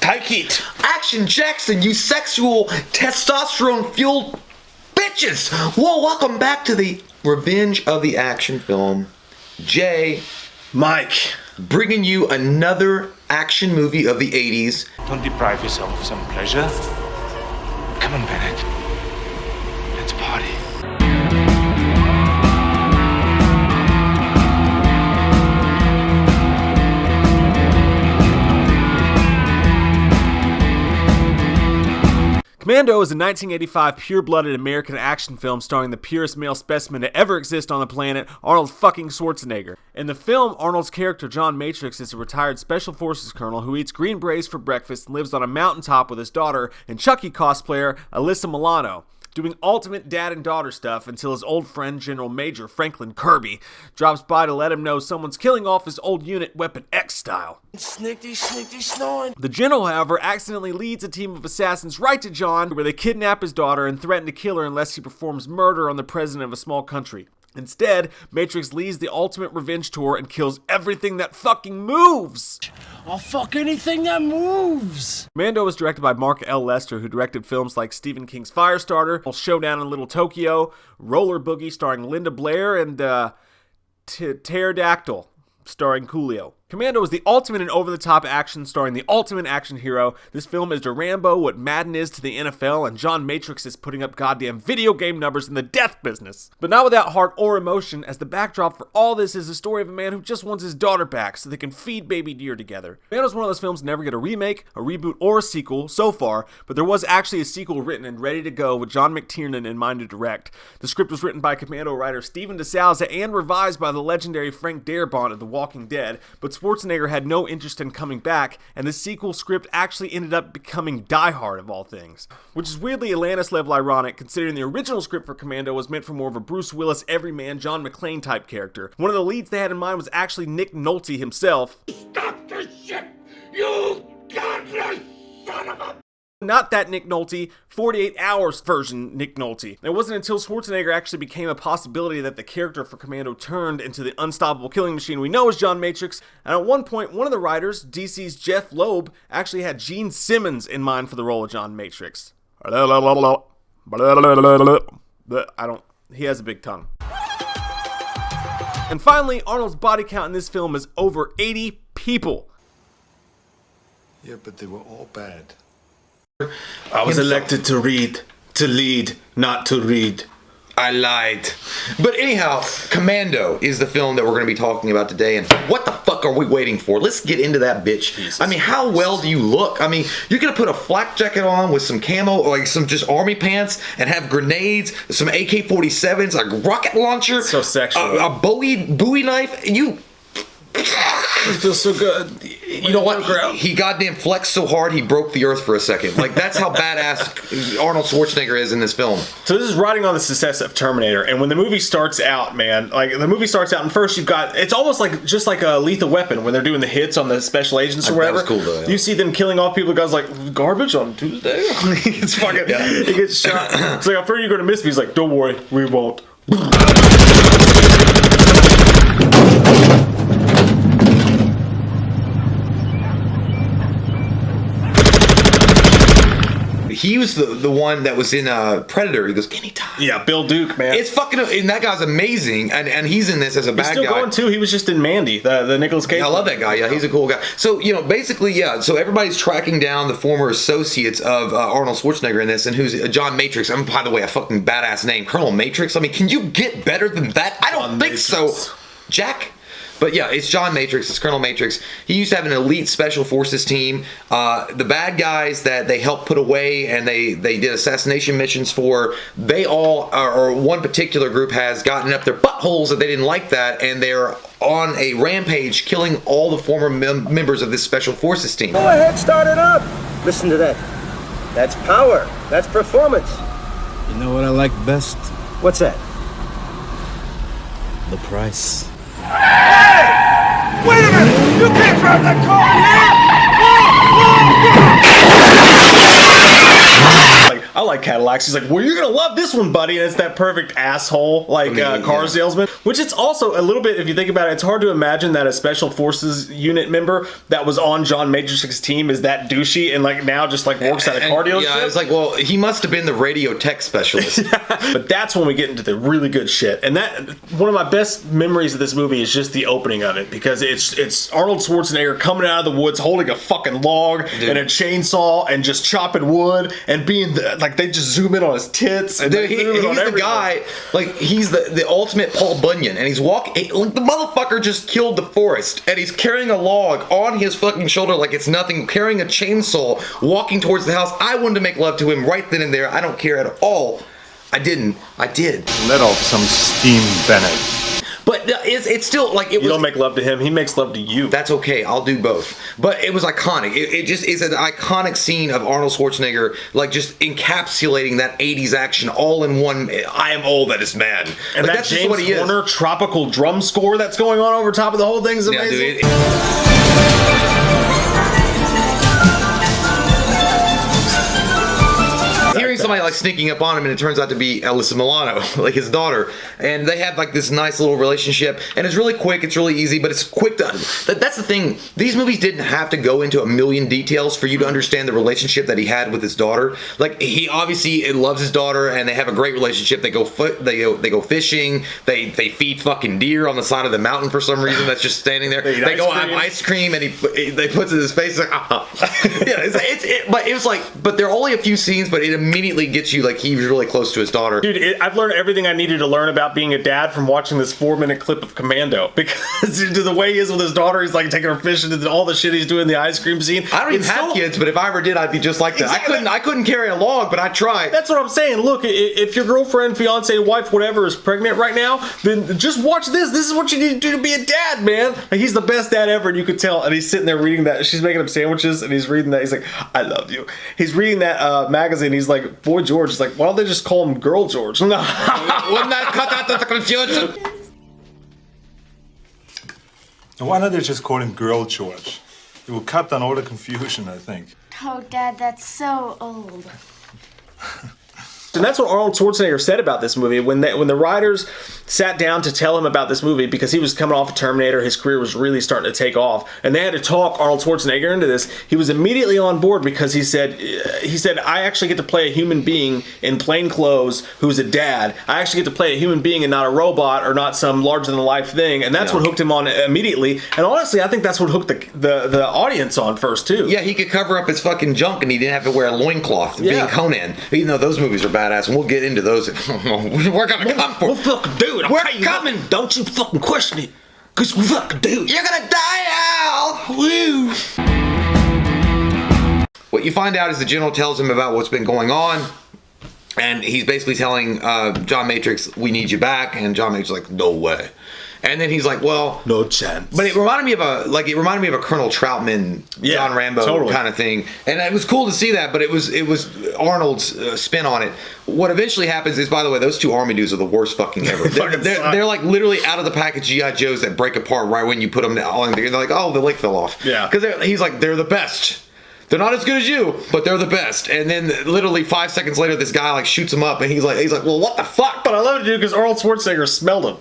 Take it. Action Jackson, you sexual testosterone-fueled bitches. Well, welcome back to the Revenge of the Action Film. Jay, Mike, bringing you another action movie of the 80s. Don't deprive yourself of some pleasure. Come on, Bennett. Let's party. Commando is a 1985 pure-blooded American action film starring the purest male specimen to ever exist on the planet, Arnold fucking Schwarzenegger. In the film, Arnold's character John Matrix is a retired Special Forces colonel who eats green berets for breakfast and lives on a mountaintop with his daughter and Chucky cosplayer Alyssa Milano, doing ultimate dad and daughter stuff until his old friend General Major Franklin Kirby drops by to let him know someone's killing off his old unit Weapon X style. Snickety, snoring. The general, however, accidentally leads a team of assassins right to John, where they kidnap his daughter and threaten to kill her unless he performs murder on the president of a small country. Instead, Matrix leads the ultimate revenge tour and kills everything that fucking moves! I'll fuck anything that moves. Commando was directed by Mark L. Lester, who directed films like Stephen King's Firestarter, Showdown in Little Tokyo, Roller Boogie starring Linda Blair, and Pterodactyl starring Coolio. Commando is the ultimate and over-the-top action starring the ultimate action hero. This film is to Rambo what Madden is to the NFL, and John Matrix is putting up goddamn video game numbers in the death business. But not without heart or emotion, as the backdrop for all this is the story of a man who just wants his daughter back so they can feed baby deer together. Commando's one of those films to never get a remake, a reboot, or a sequel so far, but there was actually a sequel written and ready to go with John McTiernan in mind to direct. The script was written by Commando writer Steven DeSalza and revised by the legendary Frank Darabont of The Walking Dead, but Schwarzenegger had no interest in coming back, and the sequel script actually ended up becoming Die Hard of all things. Which is weirdly Atlantis-level ironic, considering the original script for Commando was meant for more of a Bruce Willis everyman John McClane type character. One of the leads they had in mind was actually Nick Nolte himself. Stop the ship, you godless son of a... Not that Nick Nolte, 48 Hours version Nick Nolte. It wasn't until Schwarzenegger actually became a possibility that the character for Commando turned into the unstoppable killing machine we know as John Matrix, and at one point, one of the writers, DC's Jeff Loeb, actually had Gene Simmons in mind for the role of John Matrix. He has a big tongue. And finally, Arnold's body count in this film is over 80 people. Yeah, but they were all bad. I was elected to lead, not to read. I lied. But anyhow, Commando is the film that we're going to be talking about today, and what the fuck are we waiting for? Let's get into that bitch. Jesus. I mean, how well do you look? I mean, you're going to put a flak jacket on with some camo, or like some just army pants, and have grenades, some AK-47s, like rocket launcher, so sexual, a Bowie knife. It feels so good. You know what? He goddamn flexed so hard he broke the earth for a second. Like, that's how badass Arnold Schwarzenegger is in this film. So this is riding on the success of Terminator, and when the movie starts out, man, like the movie starts out, and first you've got, it's almost like just like a Lethal Weapon when they're doing the hits on the special agents or whatever. That was cool though. Yeah. You see them killing off people. Guys like garbage on Tuesday. It's fucking. Yeah. He gets shot. It's like, I'm afraid you're gonna miss me. He's like, don't worry, we won't. He was the one that was in Predator. He goes, anytime. Yeah, Bill Duke, man. It's fucking, and that guy's amazing, and he's in this as a bad guy. He's still going too. He was just in Mandy, the Nicolas Cage. I love that guy. Yeah, he's a cool guy. So, you know, basically, yeah. So everybody's tracking down the former associates of Arnold Schwarzenegger in this, and who's John Matrix. I'm, by the way, a fucking badass name, Colonel Matrix. I mean, can you get better than that? I don't think so, Jack. But yeah, it's John Matrix, it's Colonel Matrix. He used to have an elite special forces team. The bad guys that they helped put away and they did assassination missions for, they all, or one particular group has gotten up their buttholes that they didn't like that, and they're on a rampage killing all the former members of this special forces team. Go ahead, start it up. Listen to that. That's power. That's performance. You know what I like best? What's that? The price. Hey! Wait a minute! You can't drive that car here! Like, I like Cadillacs. He's like, well, you're gonna love this one, buddy. And it's that perfect asshole car salesman. Which it's also a little bit, if you think about it, it's hard to imagine that a special forces unit member that was on John Matrix's team is that douchey and like now just like works at a car dealership. Yeah, it's like, well, he must have been the radio tech specialist. But that's when we get into the really good shit. And that one of my best memories of this movie is just the opening of it, because it's Arnold Schwarzenegger coming out of the woods holding a fucking log and a chainsaw and just chopping wood and being like they just zoom in on his tits. And dude, he's the guy, like he's the ultimate Paul Bunyan, and he's walking like the motherfucker just killed the forest, and he's carrying a log on his fucking shoulder like it's nothing, carrying a chainsaw, walking towards the house. I wanted to make love to him right then and there. I don't care at all. I didn't. I did. Let off some steam, Bennett. But it's still like it was. You don't make love to him; he makes love to you. That's okay. I'll do both. But it was iconic. It just is an iconic scene of Arnold Schwarzenegger, like just encapsulating that '80s action all in one. I am all that is man. And like, that that's James just what he Horner is. tropical drum score that's going on over top of the whole thing is amazing. Hearing somebody like sneaking up on him, and it turns out to be Alyssa Milano, like his daughter, and they have like this nice little relationship, and it's really quick, it's really easy, but it's quick to. That's the thing. These movies didn't have to go into a million details for you to understand the relationship that he had with his daughter. Like he obviously loves his daughter, and they have a great relationship. They go fishing. They feed fucking deer on the side of the mountain for some reason. That's just standing there. They go have ice cream, and they puts it in his face like, yeah, but it was like, but there are only a few scenes, but it immediately gets you like he was really close to his daughter. Dude, I've learned everything I needed to learn about being a dad from watching this 4-minute clip of Commando, because the way he is with his daughter, he's like taking her fishing and all the shit he's doing in the ice cream scene. I don't even have kids, but if I ever did, I'd be just like that. Exactly. I couldn't carry a log, but I try. That's what I'm saying. Look, if your girlfriend, fiance, wife, whatever is pregnant right now, then just watch this. This is what you need to do to be a dad, man. Like, he's the best dad ever, and you could tell. And he's sitting there reading that. She's making him sandwiches, and he's reading that. He's like, I love you. He's reading that magazine. He's like, boy George. He's like, why don't they just call him Girl George? No. Wouldn't that cut out the confusion? Why not they just call him Girl George? It will cut down all the confusion, I think. Oh, Dad, that's so old. And that's what Arnold Schwarzenegger said about this movie when the writers sat down to tell him about this movie, because he was coming off of Terminator, his career was really starting to take off, and they had to talk Arnold Schwarzenegger into this. He was immediately on board, because he said I actually get to play a human being in plain clothes who's a dad. I actually get to play a human being and not a robot or not some larger than life thing, and that's what hooked him on immediately. And honestly, I think that's what hooked the audience on first too. Yeah, he could cover up his fucking junk, and he didn't have to wear a loincloth being Conan, even though those movies are badass, and we'll get into those. We're gonna come for. We'll fucking do it. We're coming. Don't you fucking question it, cause we fucking do. You're gonna die, Al. Woo. What you find out is the general tells him about what's been going on, and he's basically telling John Matrix, "We need you back," and John Matrix is like, "No way." And then he's like, "Well, no chance." But it reminded me of a Colonel Troutman, John Rambo kind of thing, and it was cool to see that. But it was Arnold's spin on it. What eventually happens is, by the way, those two army dudes are the worst fucking ever. They're like literally out of the pack of GI Joes that break apart right when you put them on. They're like, oh, the leg fell off. Yeah, because he's like, they're the best. They're not as good as you, but they're the best. And then literally 5 seconds later, this guy like shoots him up, and he's like, well, what the fuck? But I love it, dude, because Arnold Schwarzenegger smelled him.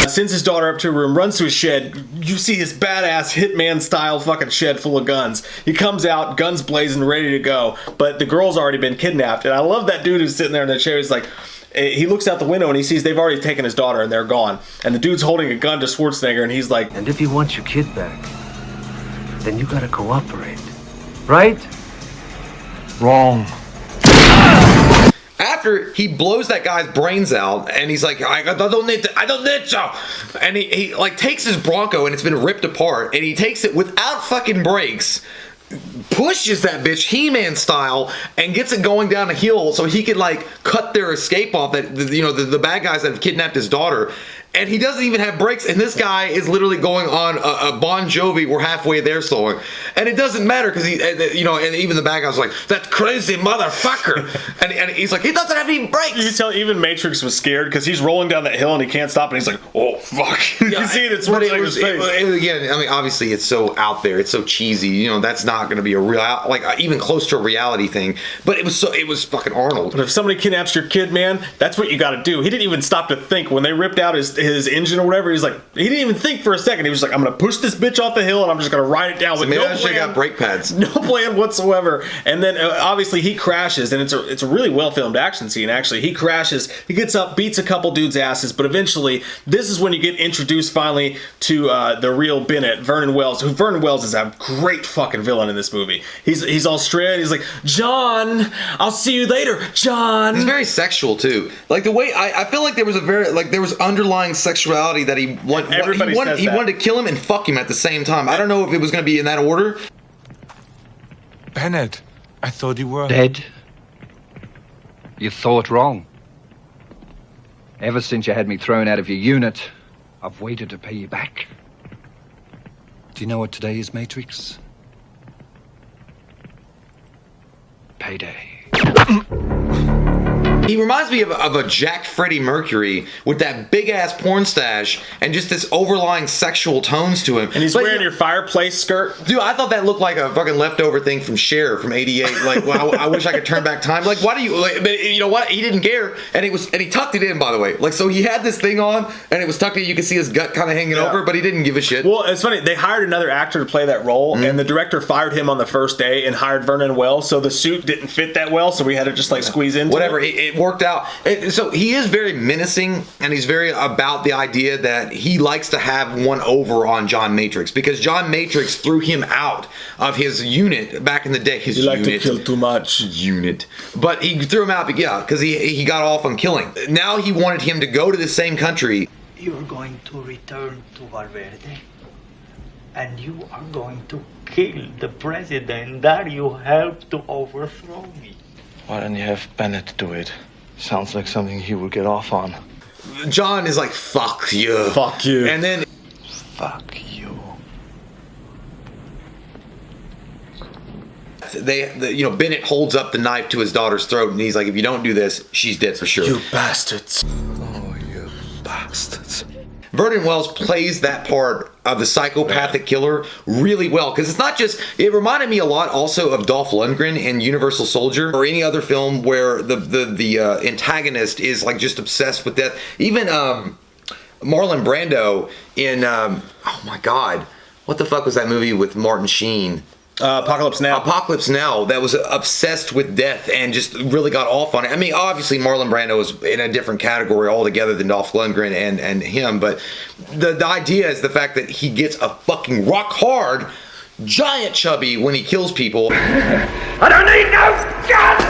Sends his daughter up to a room, runs to his shed. You see his badass hitman style fucking shed full of guns. He comes out, guns blazing, ready to go. But the girl's already been kidnapped. And I love that dude who's sitting there in the chair. He's like, he looks out the window and he sees they've already taken his daughter and they're gone. And the dude's holding a gun to Schwarzenegger and he's like, And if you want your kid back, then you gotta cooperate. Right? Wrong. After he blows that guy's brains out, and he's like, I don't need you. And he like takes his Bronco, and it's been ripped apart, and he takes it without fucking brakes, pushes that bitch He-Man style, and gets it going down a hill so he could like cut their escape off, that the bad guys that have kidnapped his daughter. and he doesn't even have brakes, and this guy is literally going on a Bon Jovi, we're halfway there song, and it doesn't matter because he, you know, and even the bad guy's like, that crazy motherfucker, and he's like, he doesn't have any brakes. You can tell even Matrix was scared because he's rolling down that hill and he can't stop, and he's like, oh fuck. You can see it, it's but working his face. Again, I mean, obviously it's so out there, it's so cheesy, you know, that's not going to be a real, like, even close to a reality thing, but it was fucking Arnold. But if somebody kidnaps your kid, man, that's what you got to do. He didn't even stop to think when they ripped out his engine or whatever. He's like, he didn't even think for a second. He was like, I'm gonna push this bitch off the hill and I'm just gonna ride it down with maybe no I should have plan. got brake pads. No plan whatsoever. And then obviously he crashes, and it's a really well filmed action scene. Actually, he crashes, he gets up, beats a couple dudes' asses, but eventually this is when you get introduced finally to the real Bennett, Vernon Wells. Who Vernon Wells is a great fucking villain in this movie. He's all straight. He's like, John, I'll see you later, John. He's very sexual too. Like the way I feel like there was underlying sexuality that he wanted. He wanted to kill him and fuck him at the same time. I don't know if it was going to be in that order. Bennett, I thought you were Dead? You thought wrong. Ever since you had me thrown out of your unit, I've waited to pay you back. Do you know what today is, Matrix? Payday. He reminds me of a jacked Freddie Mercury with that big ass porn stash and just this overlying sexual tones to him. And he's wearing your fireplace skirt. Dude, I thought that looked like a fucking leftover thing from Cher from '88. Like, well, I wish I could turn back time. Like, why do you? Like, but you know what? He didn't care, and he tucked it in, by the way. Like, so he had this thing on, and it was tucked in. You could see his gut kind of hanging over, but he didn't give a shit. Well, it's funny. They hired another actor to play that role, and the director fired him on the first day and hired Vernon Wells. So the suit didn't fit that well, so we had to just like squeeze into whatever. it. It worked out. So he is very menacing, and he's very about the idea that he likes to have one over on John Matrix, because John Matrix threw him out of his unit back in the day. His You like unit. to kill too much. Unit. But he threw him out, because he got off on killing. Now he wanted him to go to the same country. You're going to return to Valverde, and you are going to kill the president that you helped to overthrow me. Why don't you have Bennett do it? Sounds like something he would get off on. John is like, fuck you. Fuck you. And then... Fuck you. Bennett holds up the knife to his daughter's throat, and he's like, if you don't do this, she's dead for sure. You bastards. Oh, you bastards. Vernon Wells plays that part of the psychopathic killer really well, because it's not just, it reminded me a lot also of Dolph Lundgren in Universal Soldier, or any other film where the antagonist is like just obsessed with death. Even Marlon Brando in oh my god, what the fuck was that movie with Martin Sheen? Apocalypse Now. Apocalypse Now, that was obsessed with death and just really got off on it. I mean, obviously Marlon Brando was in a different category altogether than Dolph Lundgren and him, but the idea is the fact that he gets a fucking rock hard, giant chubby when he kills people. I don't need no gun!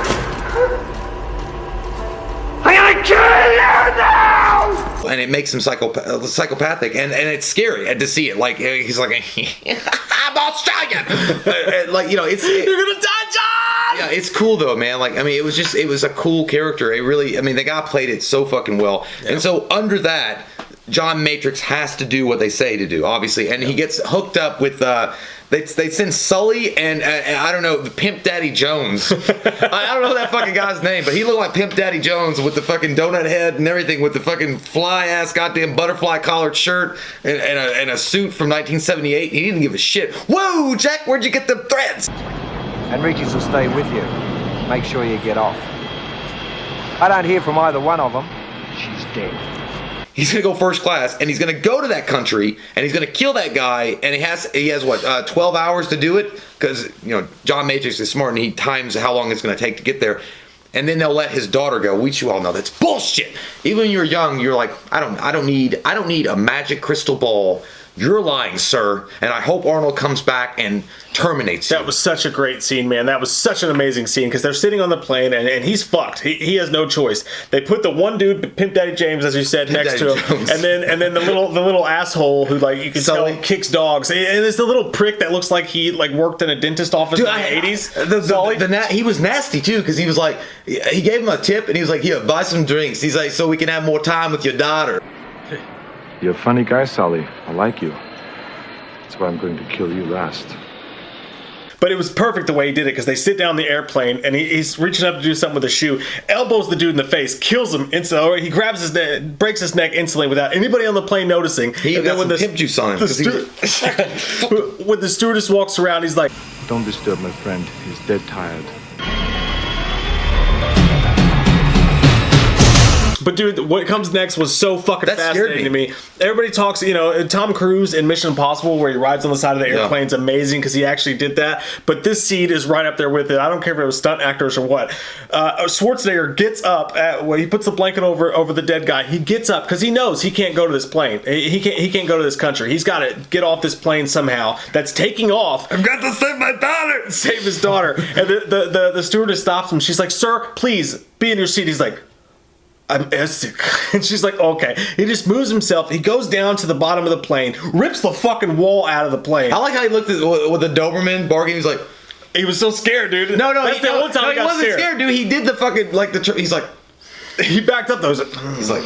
I'm gonna kill you now! And it makes him psychopathic, and it's scary to see it. Like, he's like, I'm Australian! Like, you know, it's... You're gonna die, John! Yeah, it's cool though, man. Like, I mean, it was a cool character. It really, I mean, the guy played it so fucking well. Yeah. And so under that, John Matrix has to do what they say to do, obviously, and he gets hooked up with they send Sully and I don't know, the Pimp Daddy Jones. I don't know that fucking guy's name, but he looked like Pimp Daddy Jones with the fucking donut head and everything, with the fucking fly ass goddamn butterfly collared shirt and a suit from 1978. He didn't give a shit. Whoa, Jack, where'd you get the threads? Enriquez will stay with you. Make sure you get off. I don't hear from either one of them. She's dead. He's gonna go first class, and he's gonna go to that country, and he's gonna kill that guy, and he has what 12 hours to do it, because John Matrix is smart and he times how long it's gonna take to get there, and then they'll let his daughter go, which you all know that's bullshit. Even when you're young, you're like, I don't need a magic crystal ball. You're lying, sir, and I hope Arnold comes back and terminates you. That was such a great scene, man. That was such an amazing scene, because they're sitting on the plane and he's fucked. He has no choice. They put the one dude, Pimp Daddy James, as you said, next to him, and then the little asshole who, like, you can tell kicks dogs, and it's the little prick that looks like he worked in a dentist office in the 80s. He was nasty too, because he was like, he gave him a tip and he was like, here, buy some drinks. He's like, so we can have more time with your daughter. You're a funny guy, Sully. I like you. That's why I'm going to kill you last. But it was perfect the way he did it, because they sit down in the airplane and he's reaching up to do something with a shoe, elbows the dude in the face, kills him instantly, or he grabs his neck, breaks his neck instantly without anybody on the plane noticing. He got some pimp juice on him. When the stewardess walks around, he's like, "Don't disturb my friend. He's dead tired." But dude, what comes next was so fucking fascinating to me. Everybody talks, Tom Cruise in Mission Impossible, where he rides on the side of the airplane, is amazing because he actually did that. But this scene is right up there with it. I don't care if it was stunt actors or what. Schwarzenegger gets up he puts the blanket over the dead guy. He gets up because he knows he can't go to this plane. He can't go to this country. He's got to get off this plane somehow. That's taking off. I've got to save my daughter. Save his daughter. And the stewardess stops him. She's like, "Sir, please be in your seat." He's like, "I'm sick." And she's like, "Okay." He just moves himself. He goes down to the bottom of the plane, rips the fucking wall out of the plane. I like how he looked at with the Doberman barking. He's like, he was so scared, dude. No, That's the only time he wasn't scared, dude. He did the fucking he's like, he backed up though. He's like.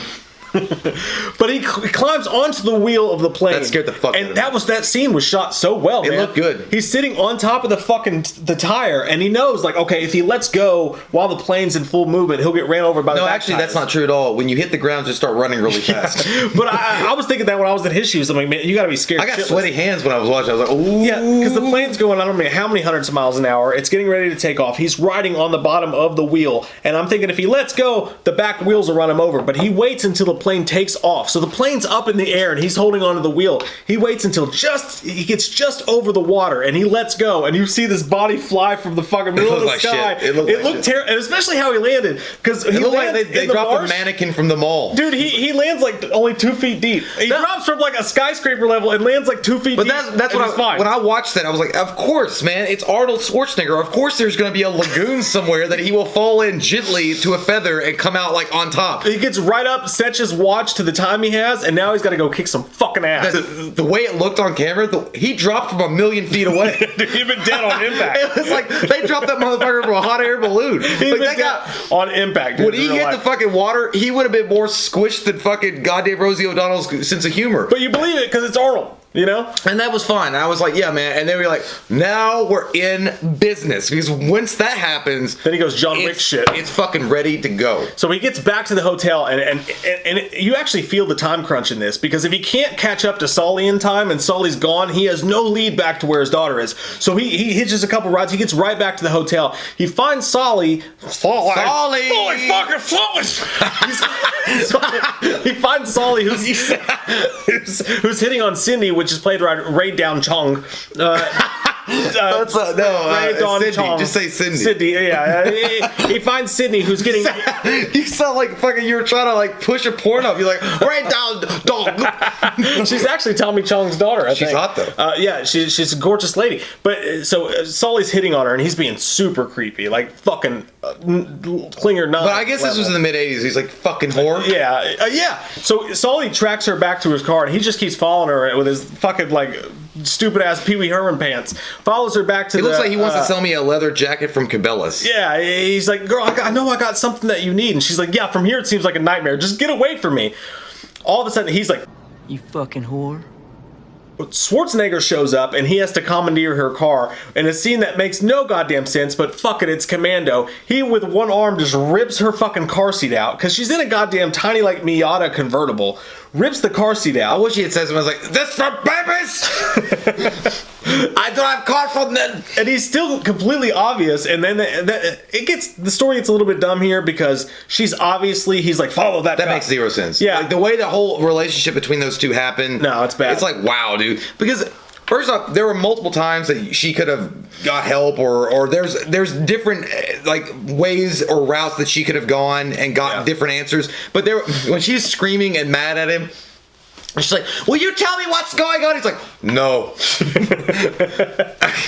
But he climbs onto the wheel of the plane. That scared the fuck out of me. And that scene was shot so well, man. It looked good. He's sitting on top of the tire, and he knows, like, okay, if he lets go while the plane's in full movement, he'll get ran over by the back actually, tires. that's not true at all. When you hit the ground, just start running really fast. But I was thinking that when I was in his shoes. I'm like, man, you got to be scared. I got sweaty hands when I was watching. I was like, ooh. Yeah, because the plane's going, I don't know how many hundreds of miles an hour. It's getting ready to take off. He's riding on the bottom of the wheel, and I'm thinking if he lets go, the back wheels will run him over. But he waits until the plane takes off. So the plane's up in the air and he's holding onto the wheel. He waits until he gets just over the water and he lets go, and you see this body fly from the fucking middle of the sky. Shit. It looked terrible, and especially how he landed, because he looked like they dropped a mannequin from the mall. Dude, he lands like only 2 feet deep. He drops from like a skyscraper level and lands like 2 feet deep. But that's what when I watched that, I was like, of course, man, it's Arnold Schwarzenegger. Of course, there's going to be a lagoon somewhere that he will fall in gently to a feather and come out like on top. He gets right up, sets his watch to the time he has, and now he's got to go kick some fucking ass. The way it looked on camera, he dropped from 1,000,000 feet away. Dude, he'd been dead on impact. It was like they dropped that motherfucker from a hot air balloon. He'd been dead on impact. Dude, when he hit the fucking water, he would have been more squished than fucking goddamn Rosie O'Donnell's sense of humor. But you believe it because it's Arnold. You know? And that was fine. And I was like, yeah, man. And then we were like, now we're in business. Because once that happens... Then he goes John Wick shit. It's fucking ready to go. So he gets back to the hotel, and you actually feel the time crunch in this. Because if he can't catch up to Sully in time, and Sully's gone, he has no lead back to where his daughter is. So he hitches a couple rides. He gets right back to the hotel. He finds Sully. Sully! Fucking Sully! He finds Sully, who's hitting on Cindy, which is played by Ray Down Chong. Cindy. Chong. Just say Cindy. Cindy, yeah. He finds Sydney, who's getting... You sound like fucking you were trying to like push a porn up. You're like, Ray Down Dog. She's actually Tommy Chong's daughter, I think. She's hot, though. Yeah, she's a gorgeous lady. But so Sully's hitting on her, and he's being super creepy. Like fucking Klinger 9. But I guess this was in the mid-'80s. He's like, fucking whore. Yeah. So Sully tracks her back to his car, and he just keeps following her with his fucking like stupid ass Pee Wee Herman pants. Follows her back to He looks like he wants to sell me a leather jacket from Cabela's. Yeah, he's like, girl, I know I got something that you need. And she's like, yeah, from here it seems like a nightmare. Just get away from me. All of a sudden, he's like, you fucking whore. Schwarzenegger shows up and he has to commandeer her car in a scene that makes no goddamn sense, but fuck it, it's Commando. He with one arm just rips her fucking car seat out because she's in a goddamn tiny like Miata convertible. Rips the car seat out. I wish he had said something. I was like, this for babies. I drive car from them. And he's still completely obvious. And then the story gets a little bit dumb here because he's like, follow that. That makes zero sense. Yeah, like, the way the whole relationship between those two happened. No, it's bad. It's like, wow, dude. Because first off, there were multiple times that she could have got help, or there's different like ways or routes that she could have gone and got different answers. But when she's screaming and mad at him, she's like, "Will you tell me what's going on?" He's like, No.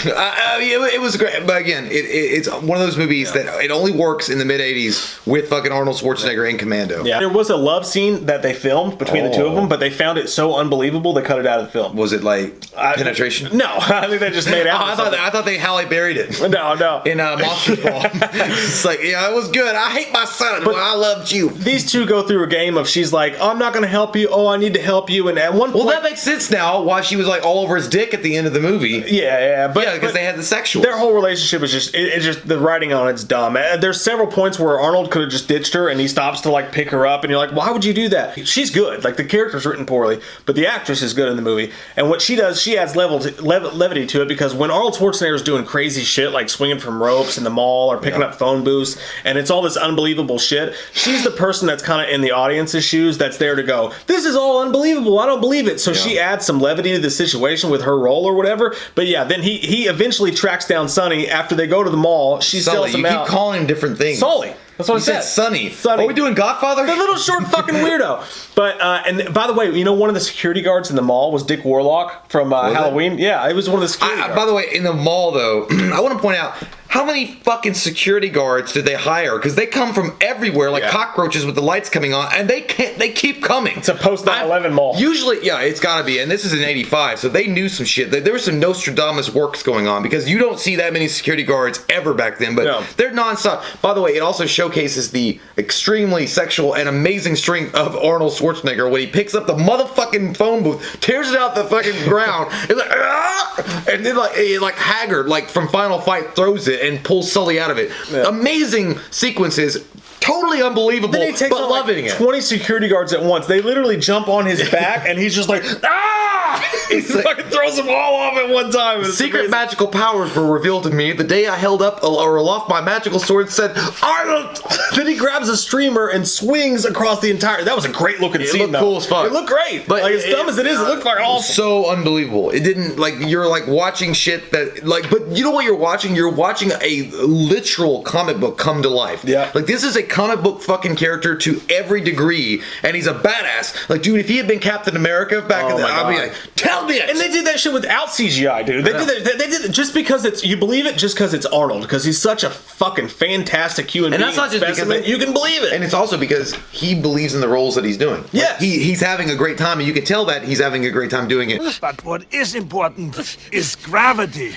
It was great, but again, it's one of those movies that it only works in the mid '80s with fucking Arnold Schwarzenegger in Commando. Yeah, there was a love scene that they filmed between the two of them, but they found it so unbelievable they cut it out of the film. Was it like penetration? No, I think they just made out. I thought they Halle Berried it. No. In Monsters Ball. It's like, yeah, it was good. I hate my son, but I loved you. These two go through a game of she's like, oh, I'm not going to help you. Oh, I need to help you. And at one point, well, that makes sense now. Why she was like all over his dick at the end of the movie. Yeah, because they had the sexual. Their whole relationship is just it's just the writing on it's dumb. There's several points where Arnold could have just ditched her, and he stops to like pick her up, and you're like, why would you do that? She's good. Like the character's written poorly, but the actress is good in the movie. And what she does, she adds levity to it, because when Arnold Schwarzenegger is doing crazy shit like swinging from ropes in the mall or picking up phone booths, and it's all this unbelievable shit, she's the person that's kind of in the audience's shoes that's there to go, this is all unbelievable, I don't believe it. So she adds some levity to the situation with her role or whatever. But yeah, then he eventually tracks down Sonny after they go to the mall. She sells him out. You keep calling him different things. Sully. That's what I said. Sonny. Are we doing Godfather? The little short fucking weirdo. But and by the way, you know, one of the security guards in the mall was Dick Warlock from Halloween. Yeah, it was one of the security guards. By the way, in the mall though, I want to point out, how many fucking security guards did they hire? Because they come from everywhere, like cockroaches with the lights coming on, and they keep coming. It's a post 9/11 mall. Usually, yeah, it's got to be. And this is in '85, so they knew some shit. There was some Nostradamus works going on, because you don't see that many security guards ever back then, but they're nonstop. By the way, it also showcases the extremely sexual and amazing strength of Arnold Schwarzenegger when he picks up the motherfucking phone booth, tears it out the fucking ground, and like, and then like Haggard, like from Final Fight, throws it and pulls Sully out of it. Yeah. Amazing sequences. Totally unbelievable, then he takes but loving it. 20 security guards at once. They literally jump on his back, and he's just like, ah! He fucking throws them all off at one time. It's secret amazing. Magical powers were revealed to me the day I held up or aloft my magical sword and said, Arnold! Then he grabs a streamer and swings across the entire... That was a great looking scene, looked cool as fuck. It looked great. But like, as dumb as it is, it looked fucking awesome. So unbelievable. It didn't, like, you're like watching shit that, like, but you know what you're watching? You're watching a literal comic book come to life. Yeah. Like, this is a comic book fucking character to every degree, and he's a badass. Like, dude, if he had been Captain America back in the... I'd be like, tell me it! And they did that shit without CGI, dude. They did it just because it's... You believe it just because it's Arnold, because he's such a fucking fantastic human being. And that's not just because... You can believe it. And it's also because he believes in the roles that he's doing. Yeah. Like, he's having a great time, and you can tell that he's having a great time doing it. But what is important is gravity.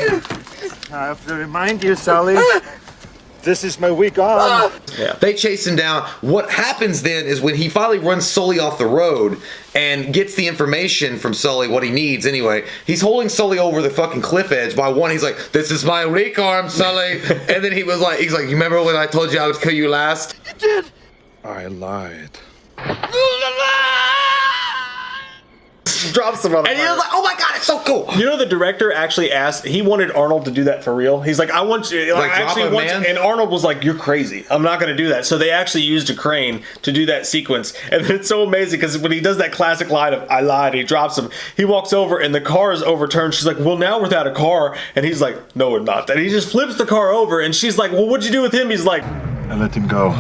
I have to remind you, Sully. This is my weak arm. Yeah. They chase him down. What happens then is when he finally runs Sully off the road and gets the information from Sully, what he needs anyway, he's holding Sully over the fucking cliff edge by one. He's like, this is my weak arm, Sully. And then he's like, you remember when I told you I would kill you last? You did. I lied. Drops him on the and you're like, oh my god, it's so cool. You know, the director actually asked, he wanted Arnold to do that for real. He's like, I want you, like, I actually want you. And Arnold was like, you're crazy. I'm not going to do that. So they actually used a crane to do that sequence. And it's so amazing because when he does that classic line of, I lied, he drops him. He walks over and the car is overturned. She's like, well, now we're without a car. And he's like, no, we're not. And he just flips the car over. And she's like, well, what'd you do with him? He's like, I let him go.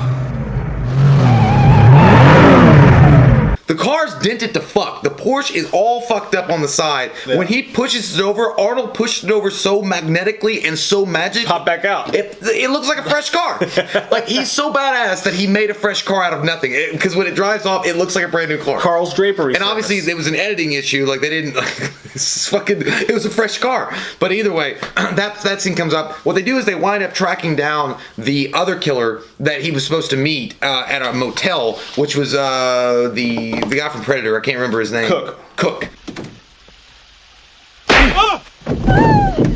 The car's dented to fuck. The Porsche is all fucked up on the side. Yeah. When he pushes it over, Arnold pushed it over so magnetically and so magic. Pop back out. It looks like a fresh car. Like, he's so badass that he made a fresh car out of nothing. Because when it drives off, it looks like a brand new car. Carl's Drapery. And obviously, there was an editing issue. Like, they didn't... it was a fresh car. But either way, that scene comes up. What they do is they wind up tracking down the other killer that he was supposed to meet at a motel, which was the guy from Predator. I can't remember his name. Cook.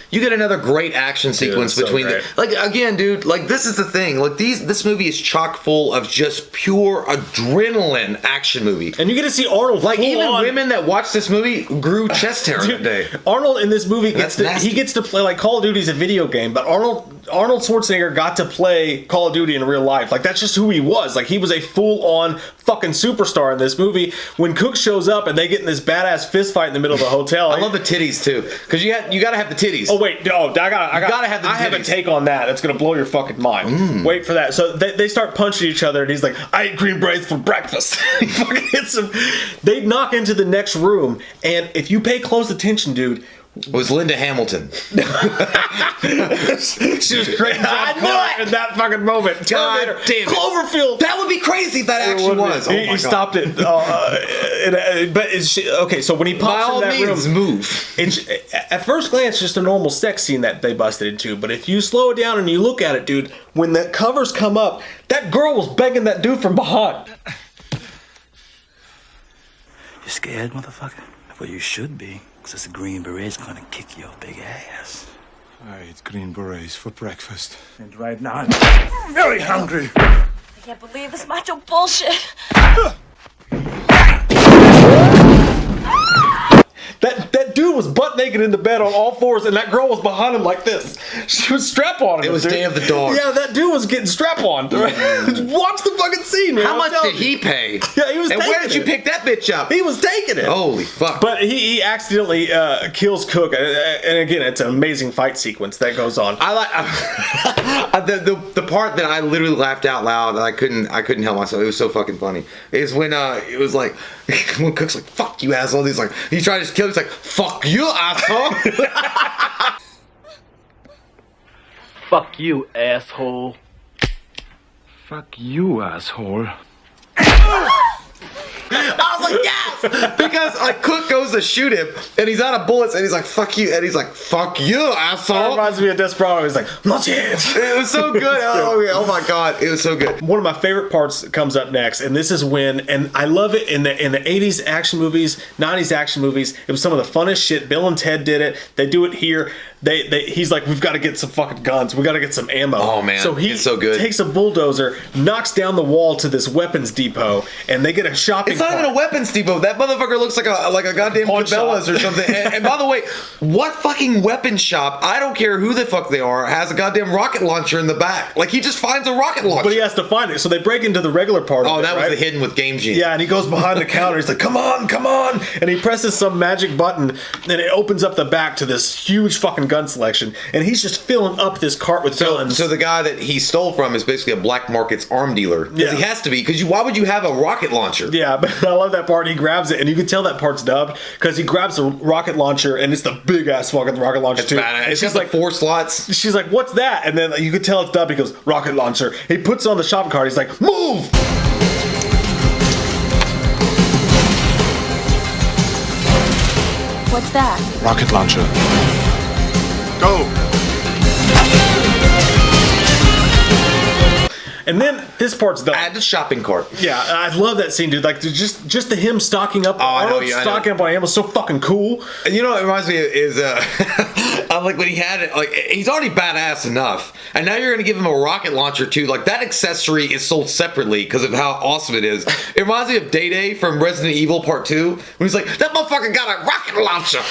You get another great action sequence between the... Like, again, dude, like, this is the thing. Like, this movie is chock full of just pure adrenaline action movie. And you get to see Arnold like, even women that watched this movie grew chest hair that day. Arnold in this movie gets to play, like, Call of Duty's a video game, but Arnold Arnold Schwarzenegger got to play Call of Duty in real life. Like, that's just who he was. Like, he was a full-on fucking superstar in this movie. When Cook shows up and they get in this badass fist fight in the middle of the hotel. I love the titties too, because you got to have the titties. Oh wait, no, I gotta have the titties. I have a take on that. That's gonna blow your fucking mind. Wait for that. So they start punching each other, and he's like, "I ate green berets for breakfast." He fucking hits him. They knock into the next room, and if you pay close attention, dude. It was Linda Hamilton. She was great. I knew it in that fucking moment. God damn it. Cloverfield. That would be crazy if that actually was. He stopped it. But okay, so when he pops in that room, move. It's at first glance just a normal sex scene that they busted into. But if you slow it down and you look at it, dude, when the covers come up, that girl was begging that dude from behind. You scared, motherfucker? Well, you should be. Because the Green Beret's gonna kick your big ass. I ate green berets for breakfast. And right now, I'm very hungry. I can't believe this macho bullshit. That dude was butt naked in the bed on all fours, and that girl was behind him like this. She was strap on. It was Day of the Dog. Yeah, that dude was getting strap on. Watch the fucking scene, man. How much did he pay? Yeah, he was. And taking where did you it. pick that bitch up? He was taking it. Holy fuck! But he accidentally kills Cook, and again, it's an amazing fight sequence that goes on. I like the part that I literally laughed out loud, and I couldn't help myself. It was so fucking funny. Is when it was like when Cook's like, "Fuck you, asshole." He's like, he's trying to kill. He's like, "Fuck you, asshole." Fuck you, asshole. Fuck you, asshole. I was like, yes! Because like Cook goes to shoot him, and he's out of bullets, and he's like, "Fuck you," and he's like, "Fuck you, asshole." That reminds me of Desperado. He's like, "Not yet." It was so good. Oh my god, it was so good. One of my favorite parts comes up next, and this is when, and I love it in the 80s action movies, 90s action movies. It was some of the funnest shit. Bill and Ted did it. They do it here. He's like, "We've got to get some fucking guns. We got to get some ammo." Oh man, so he it's so good. Takes a bulldozer, knocks down the wall to this weapons depot, and they get a shopping. It's not even a weapons depot. That motherfucker looks like a goddamn Cabela's or something. And by the way, what fucking weapon shop? I don't care who the fuck they are. Has a goddamn rocket launcher in the back. Like he just finds a rocket launcher. But he has to find it. So they break into the regular part. Oh, of it, that was right? the hidden with Game Genie. Yeah, and he goes behind the counter. He's like, "Come on, come on!" And he presses some magic button, and it opens up the back to this huge fucking gun selection. And he's just filling up this cart with guns. So the guy that he stole from is basically a black market's arm dealer. Because he has to be. Because why would you have a rocket launcher? Yeah, but I love that part. He grabs it, and you can tell that part's dubbed because he grabs the rocket launcher, and it's the big ass fucking rocket launcher too. Badass. It's just like 4 slots. She's like, "What's that?" And then you could tell it's dubbed. He goes, "Rocket launcher." He puts it on the shopping cart. He's like, "Move!" What's that? Rocket launcher. Go! And then this part's done. Add the shopping cart. Yeah, I love that scene, dude. Like just the him stocking up. Stocking up on ammo, so fucking cool. And you know what it reminds me of is like when he had it. Like he's already badass enough, and now you're gonna give him a rocket launcher too. Like that accessory is sold separately because of how awesome it is. It reminds me of Day Day from Resident Evil Part 2 when he's like, "That motherfucker got a rocket launcher."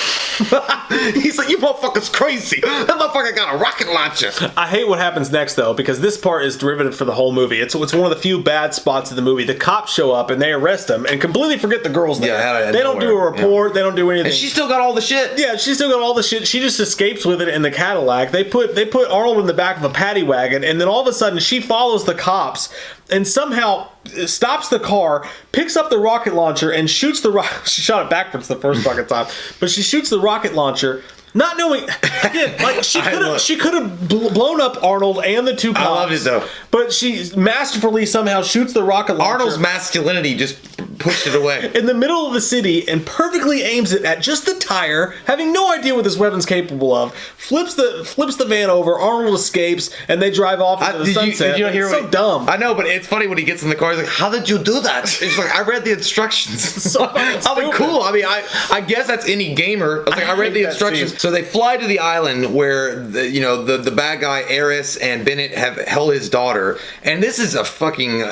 He's like, "You motherfucker's crazy. That motherfucker got a rocket launcher." I hate what happens next though, because this part is derivative for the whole movie. It's one of the few bad spots of the movie. The cops show up and they arrest him and completely forget the girls there. Yeah, they don't do a report. They don't do anything. And she still got all the shit. Yeah, she still got all the shit. She just escapes with it in the Cadillac. They put Arnold in the back of a paddy wagon, and then all of a sudden she follows the cops and somehow stops the car, picks up the rocket launcher, and shoots the rocket. She shot it backwards the first fucking time, but she shoots the rocket launcher. Not knowing, again, like she could have blown up Arnold and the two cops. I love it though, but she masterfully somehow shoots the rocket launcher. Arnold's masculinity just pushed it away in the middle of the city and perfectly aims it at just the tire, having no idea what this weapon's capable of. Flips the van over. Arnold escapes, and they drive off into the sunset. Did you hear it's so dumb. I know, but it's funny when he gets in the car. He's like, "How did you do that?" It's like, "I read the instructions." So I'm like, "Cool." I mean, I guess that's any gamer. I was like, I read the instructions. So they fly to the island where the bad guy Eris and Bennett have held his daughter, and this is a fucking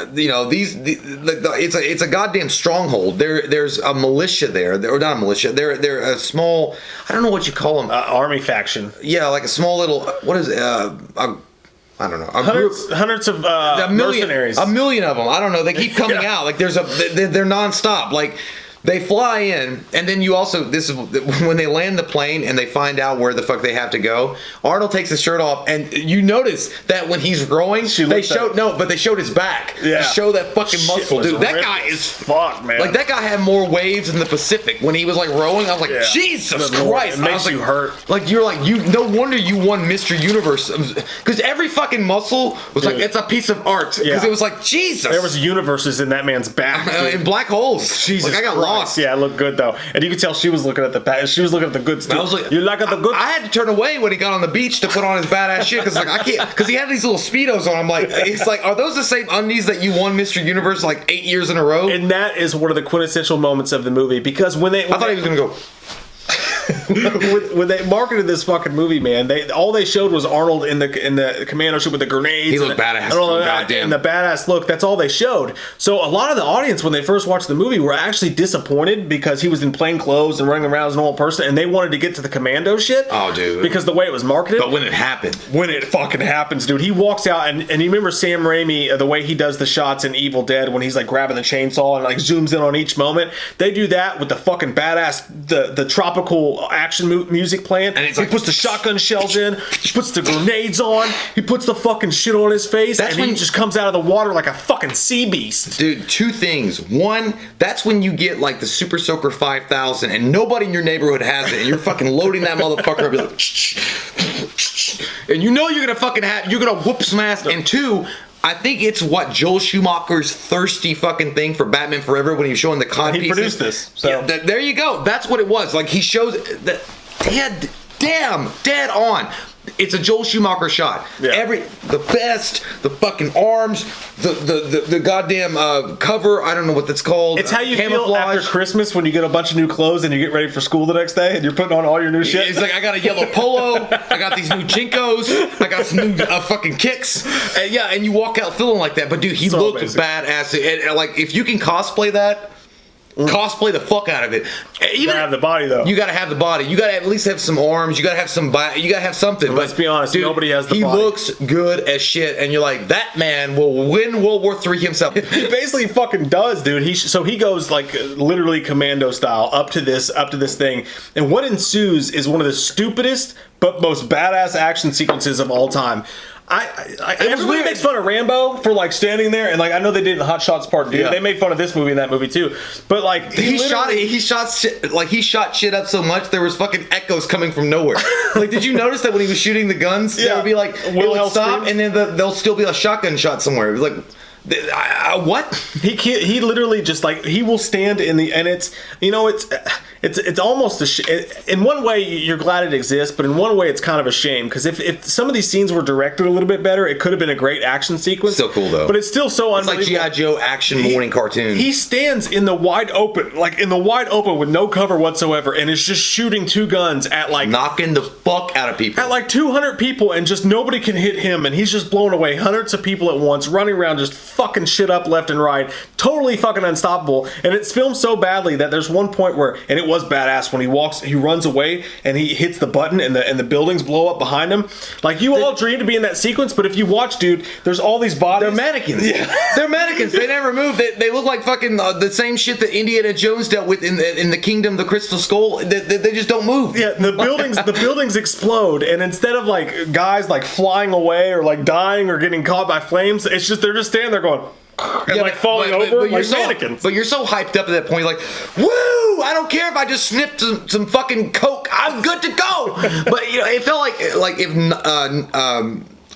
it's a goddamn stronghold. There's a militia there, or not a militia. They're a small, I don't know what you call them, army faction. Yeah, like a small little, what is it? I don't know. Hundreds of mercenaries. A million of them. I don't know. They keep coming out. Like they're nonstop. Like they fly in, and then you also, this is when they land the plane and they find out where the fuck they have to go. Arnold takes his shirt off, and you notice that when he's rowing, they showed his back to show that fucking muscle, dude. That guy is fucked, man. Like that guy had more waves in the Pacific when he was like rowing. I was like, Jesus Christ, it makes you hurt. Like you're like no wonder you won Mr. Universe, because every fucking muscle was like it's a piece of art. Because it was like Jesus. There was universes in that man's back, and black holes. Jesus, like I got lost. Yeah, it looked good though, and you could tell she was looking at the She was looking at the good stuff. I was like, "You like the good?" I had to turn away when he got on the beach to put on his badass shit because like I can't, because he had these little speedos on. I'm like, it's like, are those the same undies that you won Mr. Universe like 8 years in a row? And that is one of the quintessential moments of the movie, because when I thought he was gonna go. when they marketed this fucking movie, man, all they showed was Arnold in the commando ship with the grenades. He looked badass. And the badass look. That's all they showed. So a lot of the audience, when they first watched the movie, were actually disappointed because he was in plain clothes and running around as a normal person, and they wanted to get to the commando shit. Oh, dude. Because the way it was marketed. But when it happened. When it fucking happens, dude. He walks out, and you remember Sam Raimi, the way he does the shots in Evil Dead when he's like grabbing the chainsaw and like zooms in on each moment. They do that with the fucking badass, the tropical action music playing, and he puts the shotgun shells in, he puts the grenades on, he puts the fucking shit on his face, and he just comes out of the water like a fucking sea beast. Dude, two things. One, that's when you get like the Super Soaker 5000 and nobody in your neighborhood has it, and you're fucking loading that motherfucker up, you're like, and you know you're gonna whoop smash. And two, I think it's what Joel Schumacher's thirsty fucking thing for Batman Forever when he was showing the con pieces. He produced this. So. Yeah, there you go. That's what it was. Like he shows that dead on. It's a Joel Schumacher shot. Yeah. The vest, the fucking arms, the goddamn cover. I don't know what that's called. It's how you feel after Christmas when you get a bunch of new clothes and you get ready for school the next day and you're putting on all your new shit. It's like I got a yellow polo. I got these new Jinkos. I got some new fucking kicks. And you walk out feeling like that. But dude, he looked badass. And, like if you can cosplay that. Cosplay the fuck out of it. You gotta have the body though. You gotta have the body. You gotta at least have some arms. You gotta have some. You gotta have something. But let's be honest, dude, nobody has the body. He looks good as shit, and you're like, that man will win World War III himself. He basically fucking does, dude. He goes like literally commando style up to this thing, and what ensues is one of the stupidest but most badass action sequences of all time. Everybody makes fun of Rambo for like standing there, and like I know they did in the Hot Shots Part 2. Yeah. They made fun of this movie and that movie too. But like he shot shit up so much there was fucking echoes coming from nowhere. Like, did you notice that when he was shooting the guns, there would be like it would stop, and then there'll still be a shotgun shot somewhere. It was like. What? He literally just like he will stand in the, and it's almost in one way you're glad it exists, but in one way it's kind of a shame because if some of these scenes were directed a little bit better, it could have been a great action sequence. Still cool though. But it's still so unbelievable. It's like G.I. Joe action morning cartoon. He stands in the wide open with no cover whatsoever, and is just shooting two guns at like knocking the fuck out of people at like 200 people, and just nobody can hit him, and he's just blowing away hundreds of people at once, running around just fucking shit up left and right, totally fucking unstoppable. And it's filmed so badly that there's one point where, and it was badass when he runs away and he hits the button and the buildings blow up behind him. Like you all dream to be in that sequence, but if you watch, dude, there's all these bodies. They're mannequins. Yeah. They're mannequins. They never move. They look like fucking the same shit that Indiana Jones dealt with in the Kingdom, the Crystal Skull. They just don't move. Yeah, the buildings explode, and instead of like guys like flying away or like dying or getting caught by flames, it's just they're just standing there going. And like falling over like mannequins. But you're so hyped up at that point, you're like, woo! I don't care if I just sniffed some fucking coke. I'm good to go. But it felt like if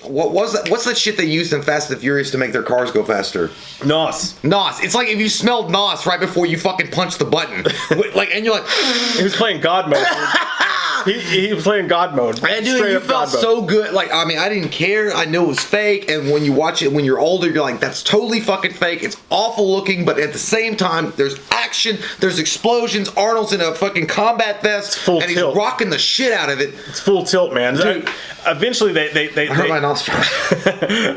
what was that? What's that shit they used in Fast and the Furious to make their cars go faster? NOS. It's like if you smelled NOS right before you fucking punch the button, and you're like, he was playing God mode. He was playing God mode. And dude, you felt so good. Like, I mean, I didn't care. I knew it was fake. And when you watch it when you're older, you're like, that's totally fucking fake. It's awful looking, but at the same time, there's action, there's explosions. Arnold's in a fucking combat vest, and he's rocking the shit out of it. It's full tilt, man. Dude, eventually they hurt my nostril.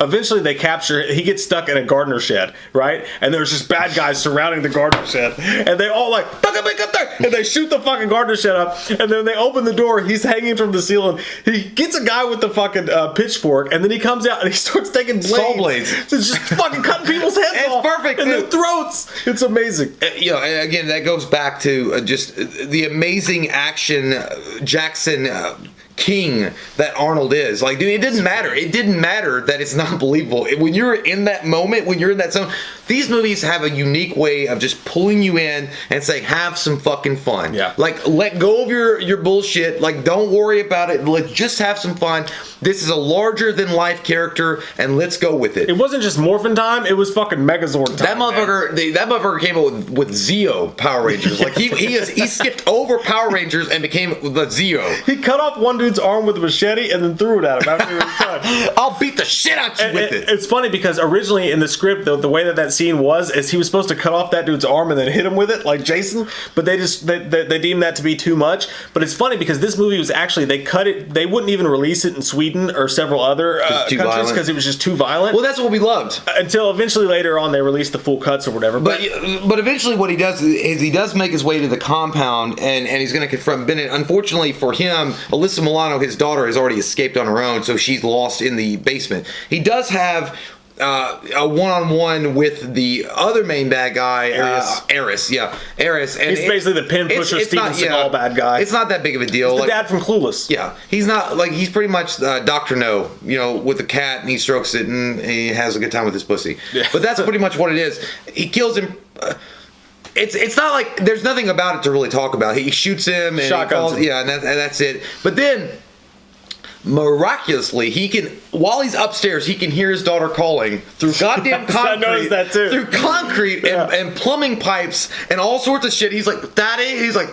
Eventually they capture. He gets stuck in a gardener shed, right? And there's just bad guys surrounding the gardener shed, and they all like, fucking make up there, and they shoot the fucking gardener shed up, and then they open the door. door. He's hanging from the ceiling. He gets a guy with the fucking pitchfork, and then he comes out and he starts taking blades. Saw blades. It's just fucking cutting people's heads off. It's perfect. And their throats. It's amazing. You know, and again, that goes back to just the amazing action Jackson king that Arnold is. Like, dude, it didn't matter. It didn't matter that it's not believable. When you're in that moment, when you're in that zone, these movies have a unique way of just pulling you in and saying, have some fucking fun. Yeah. Like, let go of your bullshit. Like, don't worry about it. Let's just have some fun. This is a larger than life character, and let's go with it. It wasn't just Morphin time, it was fucking Megazord time. That motherfucker came up with Zeo Power Rangers. Like, he skipped over Power Rangers and became the Zeo. He cut off one dude's arm with a machete and then threw it at him after he was done. I'll beat the shit out you with it. It's funny because originally in the script, the way that scene was is he was supposed to cut off that dude's arm and then hit him with it like Jason, but they deemed that to be too much. But it's funny because this movie was actually, they cut it, they wouldn't even release it in Sweden or several other countries because it was just too violent. Well, that's what we loved. Until eventually later on they released the full cuts or whatever. But eventually what he does is he does make his way to the compound and he's going to confront Bennett. Unfortunately for him, Alyssa Milano, his daughter, has already escaped on her own, so she's lost in the basement. He does have a one-on-one with the other main bad guy, Eris. Eris. And he's basically the pin pusher, Steven Seagal bad guy. It's not that big of a deal. He's the dad from Clueless. Yeah, he's not like, he's pretty much Dr. No, you know, with a cat, and he strokes it and he has a good time with his pussy. Yeah. But that's pretty much what it is. He kills him. It's not like there's nothing about it to really talk about. He shoots him and shotguns him. Yeah, and that's it. But then, miraculously, he can, while he's upstairs, he can hear his daughter calling through goddamn concrete. I noticed that too. Through concrete and plumbing pipes and all sorts of shit. He's like, Daddy. He's like,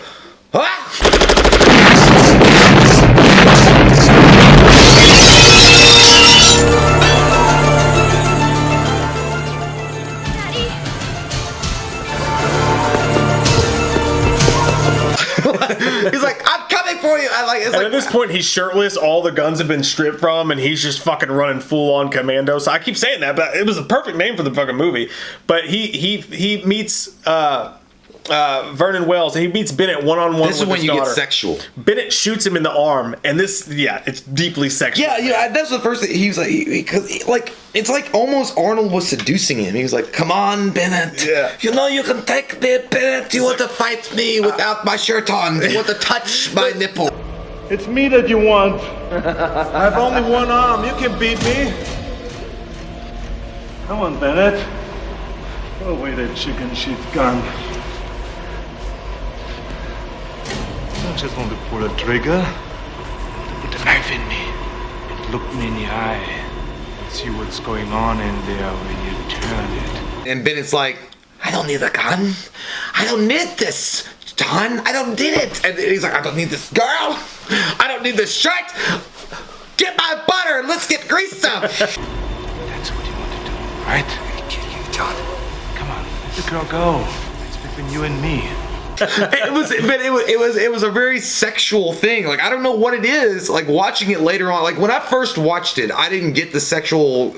he's like, I'm coming for you. At this point, he's shirtless. All the guns have been stripped from him, and he's just fucking running full on commando. So I keep saying that, but it was a perfect name for the fucking movie. But he meets Vernon Wells, and he meets Bennett one-on-one. This is when you get sexual. Bennett shoots him in the arm, and it's deeply sexual. Yeah, that's the first thing. He was like, it's like almost Arnold was seducing him. He was like, come on, Bennett. Yeah. You know you can take me, Bennett. You want to fight me without my shirt on. You want to touch my nipple. It's me that you want. I have only one arm. You can beat me. Come on, Bennett. Throw away that chicken shit gun. I just want to pull a trigger, put a knife in me, and look me in the eye, and see what's going on in there when you turn it. And Bennett's like, I don't need a gun. I don't need this, John. I don't need it. And he's like, I don't need this girl. I don't need this shirt. Get my butter and let's get greased up. That's what you want to do, right? I'm gonna kill you, John. Come on, let the girl go. It's between you and me. It was a very sexual thing. Like, I don't know what it is. Like, watching it later on, like when I first watched it, I didn't get the sexual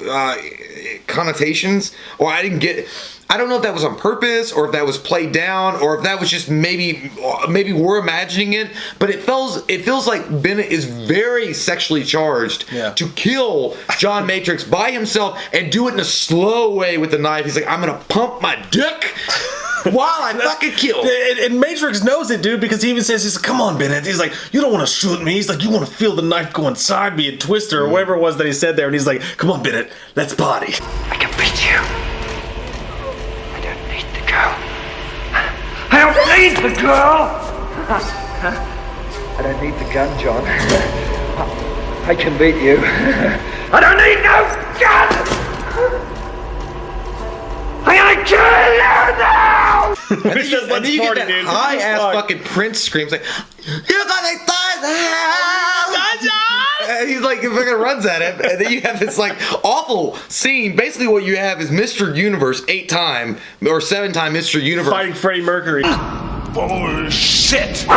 connotations, or I don't know if that was on purpose, or if that was played down, or if that was just maybe we're imagining it. But it feels like Bennett is very sexually charged to kill John Matrix by himself and do it in a slow way with the knife. He's like, I'm gonna pump my dick while I fucking kill. And Matrix knows it, dude, because he even says, he's like, come on, Bennett. He's like, you don't want to shoot me. He's like, you want to feel the knife go inside me and twist her, or whatever it was that he said there. And he's like, come on, Bennett, let's party. I can beat you. I don't need the girl. I don't need the girl! I don't need the gun, John. I can beat you. I don't need no gun! I'm gonna kill you now! And then you get that high-ass fucking Prince screams like, you're gonna die now! And he's like, fucking runs at him, and then you have this like awful scene. Basically what you have is Mr. Universe 8-time or 7-time Mr. Universe fighting Freddie Mercury. Bullshit!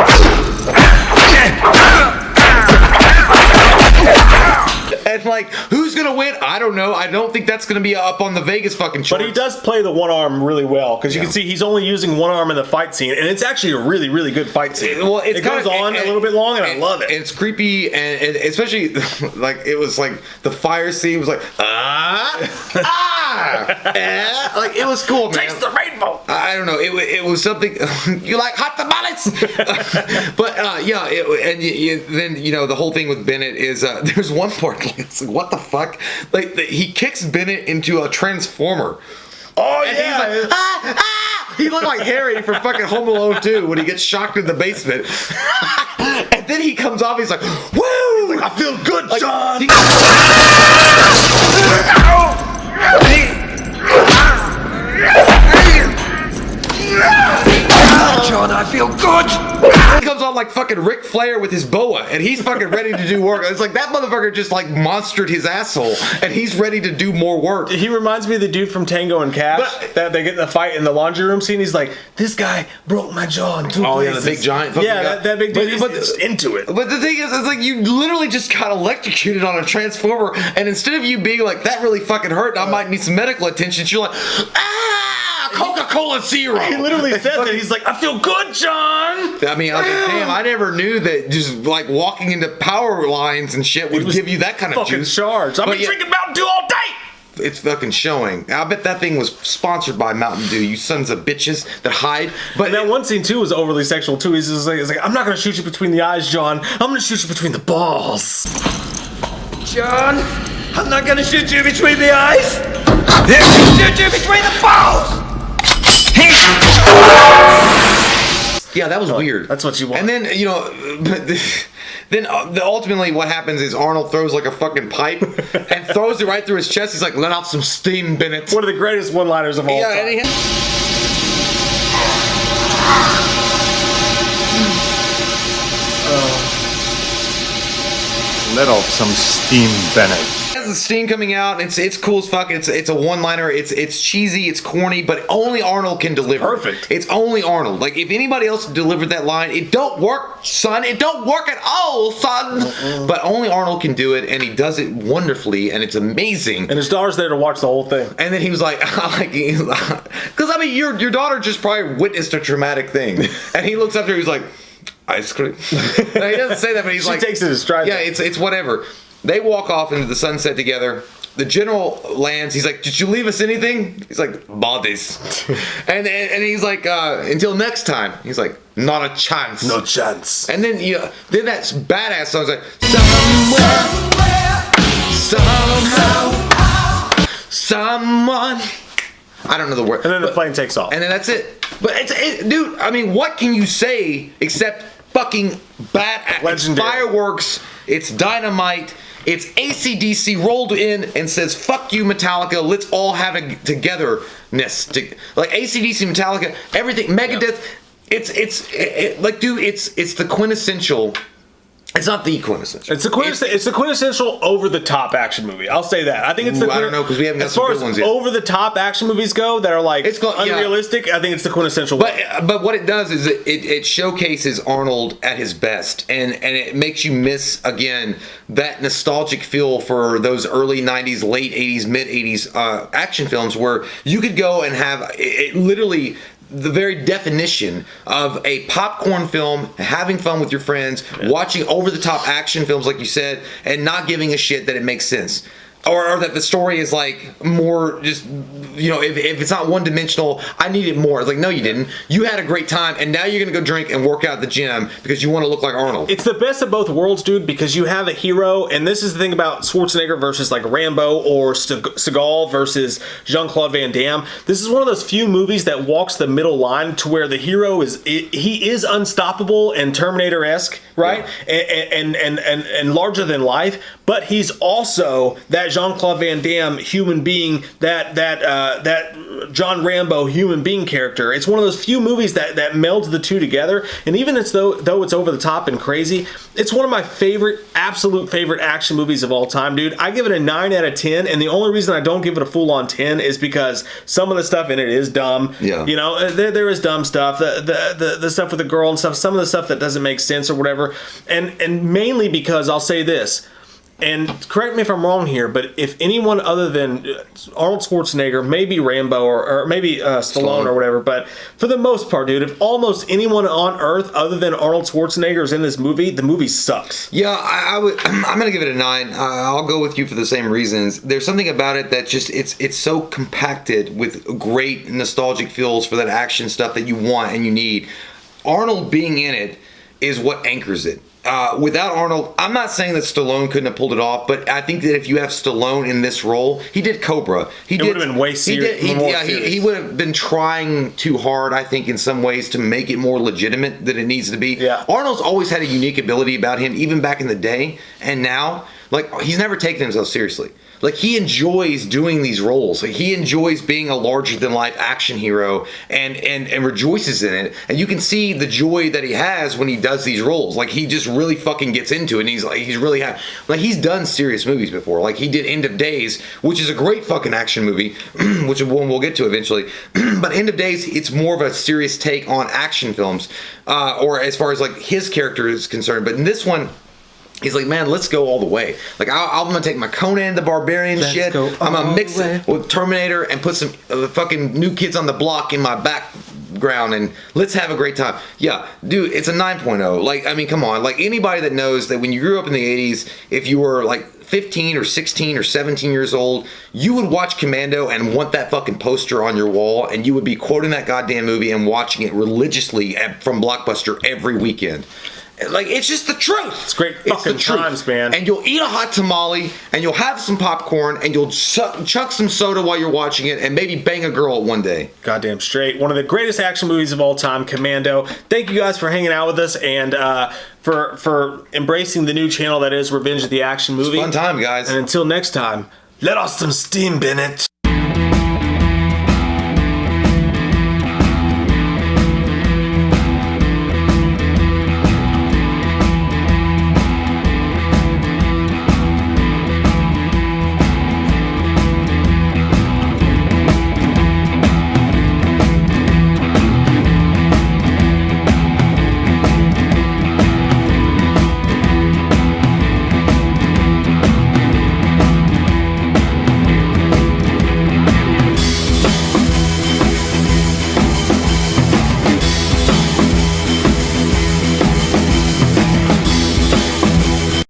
And like, who's gonna win? I don't know. I don't think that's gonna be up on the Vegas fucking charts. But he does play the one arm really well, because you can see he's only using one arm in the fight scene, and it's actually a really, really good fight scene. Well, it goes on a little bit long, and I love it. It's creepy, and especially like it was like the fire scene was like like it was cool, man. Taste the rainbow. I don't know. It was something. You like hot tamales? But then the whole thing with Bennett is there's one part like, it's like, what the fuck? Like he kicks Bennett into a transformer. Oh and he's like, he looked like Harry from fucking Home Alone 2 when he gets shocked in the basement. And then he comes off, he's like, woo! He's like, I feel good, like, John! John, I feel good! He comes on like fucking Ric Flair with his boa, and he's fucking ready to do work. It's like that motherfucker just like monstered his asshole, and he's ready to do more work. He reminds me of the dude from Tango and Cash that they get in the fight in the laundry room scene. He's like, this guy broke my jaw in 2 places. Yeah, the big giant fucking guy. that big dude. But just into it. But the thing is, it's like you literally just got electrocuted on a transformer, and instead of you being like, that really fucking hurt, I might need some medical attention, you're like, Coca-Cola Zero. He literally says it. He's like, I feel good, John. I mean, I was like, damn, I never knew that just like walking into power lines and shit would give you that kind of fucking juice. Charge. I've been drinking Mountain Dew all day. It's fucking showing. I bet that thing was sponsored by Mountain Dew, you sons of bitches that hide. But that one scene too was overly sexual too. He's like, I'm not gonna shoot you between the eyes, John. I'm gonna shoot you between the balls. John, I'm not gonna shoot you between the eyes. I'm gonna shoot you between the balls. Yeah, that was weird. That's what you want. And then then ultimately what happens is Arnold throws like a fucking pipe and throws it right through his chest. He's like, let off some steam, Bennett. One of the greatest one-liners of all time. And Let off some steam, Bennett. The steam coming out, it's cool as fuck. It's a one-liner. It's cheesy, it's corny, but only Arnold can deliver. Perfect. It's only Arnold. Like if anybody else delivered that line, it don't work, son. It don't work at all, son. But only Arnold can do it, and he does it wonderfully, and it's amazing. And his daughter's there to watch the whole thing. And then he was like, because I mean, your daughter just probably witnessed a traumatic thing, and he looks up to her, he's like, ice cream. No, he doesn't say that, but he's like, she takes it as stride. Yeah, it's whatever. They walk off into the sunset together. The general lands. He's like, did you leave us anything? He's like, bodies. and he's like, until next time. He's like, not a chance. No chance. And then then that badass song's like, someone. I don't know the word. And then the plane takes off. And then that's it. But dude, I mean, what can you say except fucking badass? Legendary. It's fireworks. It's dynamite. It's AC/DC rolled in and says, fuck you, Metallica. Let's all have a togetherness. Like AC/DC, Metallica, everything. Megadeth. Yeah. Like, dude, it's the quintessential. It's not the quintessential. It's the quintessential over-the-top action movie. I'll say that. I think it's the. I don't know, because we haven't got as some far good as ones yet. Over-the-top action movies go that are like unrealistic. I think it's the quintessential. But what it does is it showcases Arnold at his best, and it makes you miss again that nostalgic feel for those early '90s, late '80s, mid '80s action films where you could go and have it literally. The very definition of a popcorn film, having fun with your friends, watching over-the-top action films, like you said, and not giving a shit that it makes sense. Or that the story is like more just, if it's not one-dimensional, I need it more. It's like, no, you didn't. You had a great time, and now you're going to go drink and work out at the gym because you want to look like Arnold. It's the best of both worlds, dude, because you have a hero, and this is the thing about Schwarzenegger versus like Rambo or Seagal versus Jean-Claude Van Damme. This is one of those few movies that walks the middle line to where the hero he is unstoppable and Terminator-esque, right? Yeah. And larger than life, but he's also that Jean-Claude Van Damme human being, that John Rambo human being character. It's one of those few movies that melds the two together. And even though it's over the top and crazy, it's one of my absolute favorite action movies of all time, dude. I give it a 9 out of 10, and the only reason I don't give it a full-on 10 is because some of the stuff in it is dumb. Yeah. There is dumb stuff. The stuff with the girl and stuff. Some of the stuff that doesn't make sense or whatever. And mainly because I'll say this. and correct me if I'm wrong here, but if anyone other than Arnold Schwarzenegger, maybe Rambo or maybe Stallone or whatever, but for the most part, dude, if almost anyone on Earth other than Arnold Schwarzenegger is in this movie, the movie sucks. Yeah, I'm gonna give it a 9. I'll go with you for the same reasons. There's something about it that just it's so compacted with great nostalgic feels for that action stuff that you want and you need. Arnold being in it is what anchors it. Without Arnold, I'm not saying that Stallone couldn't have pulled it off, but I think that if you have Stallone in this role, he did Cobra. It would have been way serious. He would have been trying too hard, I think, in some ways to make it more legitimate than it needs to be. Yeah. Arnold's always had a unique ability about him, even back in the day, and now, like, he's never taken himself seriously. Like, he enjoys doing these roles. Like, he enjoys being a larger-than-life action hero and rejoices in it. And you can see the joy that he has when he does these roles. Like, he just really fucking gets into it. And he's really happy. Like, he's done serious movies before. Like, he did End of Days, which is a great fucking action movie, which one we'll get to eventually. But End of Days, it's more of a serious take on action films, or as far as, like, his character is concerned. But in this one, he's like, man, let's go all the way. Like, I'm gonna take my Conan the Barbarian shit. I'm gonna mix it with Terminator and put some fucking New Kids on the Block in my background and let's have a great time. Yeah, dude, it's a 9.0. Like, I mean, come on. Like, anybody that knows that when you grew up in the 80s, if you were like 15 or 16 or 17 years old, you would watch Commando and want that fucking poster on your wall, and you would be quoting that goddamn movie and watching it religiously from Blockbuster every weekend. Like, it's just the truth. It's great fucking times, man. And you'll eat a hot tamale, and you'll have some popcorn, and you'll chuck some soda while you're watching it, and maybe bang a girl one day. Goddamn straight. One of the greatest action movies of all time, Commando. Thank you guys for hanging out with us and for embracing the new channel that is Revenge of the Action Movie. It's a fun time, guys. And until next time, let off some steam, Bennett.